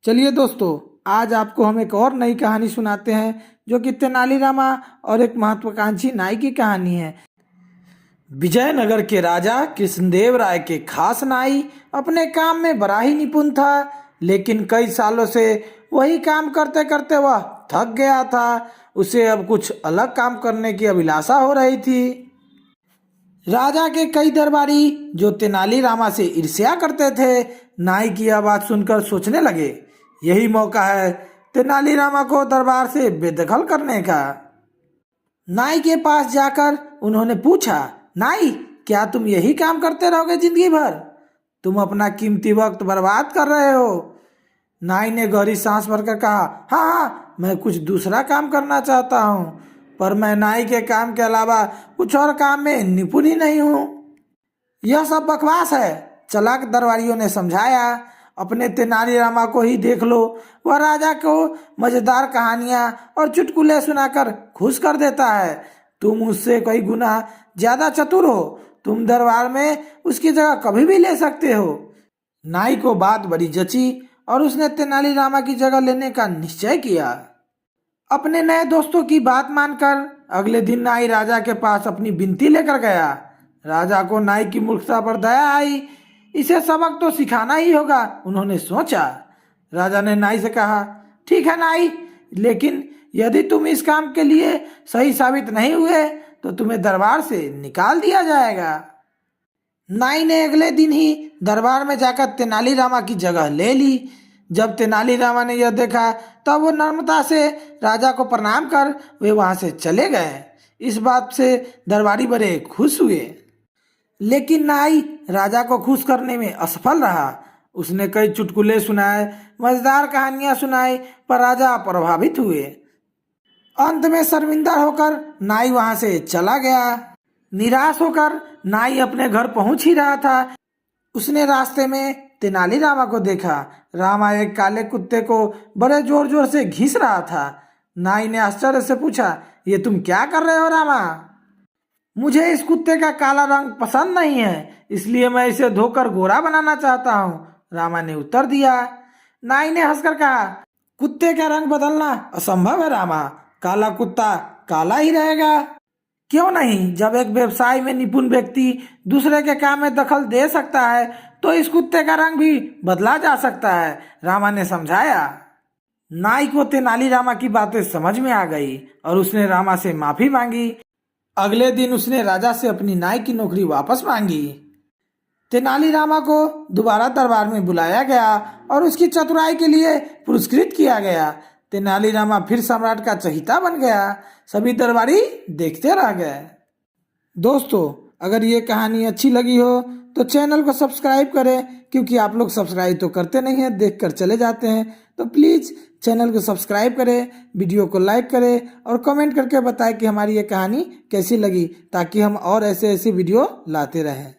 चलिए दोस्तों, आज आपको हम एक और नई कहानी सुनाते हैं जो कि तेनालीरामा और एक महत्वाकांक्षी नाई की कहानी है। विजयनगर के राजा कृष्णदेव राय के खास नाई अपने काम में बड़ा ही निपुण था, लेकिन कई सालों से वही काम करते करते वह थक गया था। उसे अब कुछ अलग काम करने की अभिलाषा हो रही थी। राजा के कई दरबारी जो तेनालीरामा से ईर्ष्या करते थे, नाई की यह बात सुनकर सोचने लगे, यही मौका है तेनालीरामा को दरबार से बेदखल करने का। नाई के पास जाकर उन्होंने पूछा, नाई, क्या तुम यही काम करते रहोगे जिंदगी भर? तुम अपना कीमती वक्त बर्बाद कर रहे हो। नाई ने गहरी सांस भरकर कहा, हाँ हाँ, मैं कुछ दूसरा काम करना चाहता हूँ, पर मैं नाई के काम के अलावा कुछ और काम में निपुण ही नहीं हूँ। यह सब बकवास है, चालाक दरबारियों ने समझाया। अपने तेनालीरामा को ही देख लो, वह राजा को मजेदार कहानियां और चुटकुले सुनाकर खुश कर देता है। तुम उससे कई गुना ज्यादा चतुर हो, तुम दरबार में उसकी जगह कभी भी ले सकते हो। नाई को बात बड़ी जची और उसने तेनालीरामा की जगह लेने का निश्चय किया। अपने नए दोस्तों की बात मानकर अगले दिन नाई राजा के पास अपनी विनती लेकर गया। राजा को नाई की मूर्खता पर दया आई, इसे सबक तो सिखाना ही होगा, उन्होंने सोचा। राजा ने नाई से कहा, ठीक है नाई, लेकिन यदि तुम इस काम के लिए सही साबित नहीं हुए तो तुम्हें दरबार से निकाल दिया जाएगा। नाई ने अगले दिन ही दरबार में जाकर तेनालीरामा की जगह ले ली। जब तेनालीरामा ने यह देखा तब वो नम्रता से राजा को प्रणाम कर वे वहां से चले गए। इस बात से दरबारी बड़े खुश हुए, लेकिन नाई राजा को खुश करने में असफल रहा। उसने कई चुटकुले सुनाए, मजेदार कहानियां सुनाई, पर राजा प्रभावित हुए। अंत में शर्मिंदा होकर नाई वहां से चला गया। निराश होकर नाई अपने घर पहुंच ही रहा था, उसने रास्ते में तेनालीरामा को देखा। रामा एक काले कुत्ते को बड़े जोर जोर से घीस रहा था। नाई ने आश्चर्य से पूछा, ये तुम क्या कर रहे हो रामा? मुझे इस कुत्ते का काला रंग पसंद नहीं है, इसलिए मैं इसे धोकर गोरा बनाना चाहता हूँ, रामा ने उत्तर दिया। नाई ने हंसकर कहा, कुत्ते का रंग बदलना असंभव है रामा, काला कुत्ता काला ही रहेगा। क्यों नहीं, जब एक व्यवसाय में निपुण व्यक्ति दूसरे के काम में दखल दे सकता है तो इस कुत्ते का रंग भी बदला जा सकता है, रामा ने समझाया। नाई को तेनालीरामा की बातें समझ में आ गई और उसने रामा से माफी मांगी। अगले दिन उसने राजा से अपनी नाई की नौकरी वापस मांगी। तेनालीरामा को दोबारा दरबार में बुलाया गया और उसकी चतुराई के लिए पुरस्कृत किया गया। तेनालीरामा फिर सम्राट का चहीता बन गया। सभी दरबारी देखते रह गए। दोस्तों, अगर ये कहानी अच्छी लगी हो तो चैनल को सब्सक्राइब करें, क्योंकि आप लोग सब्सक्राइब तो करते नहीं हैं, देख कर चले जाते हैं। तो प्लीज़ चैनल को सब्सक्राइब करें, वीडियो को लाइक करें और कमेंट करके बताएं कि हमारी ये कहानी कैसी लगी, ताकि हम और ऐसे ऐसे वीडियो लाते रहें।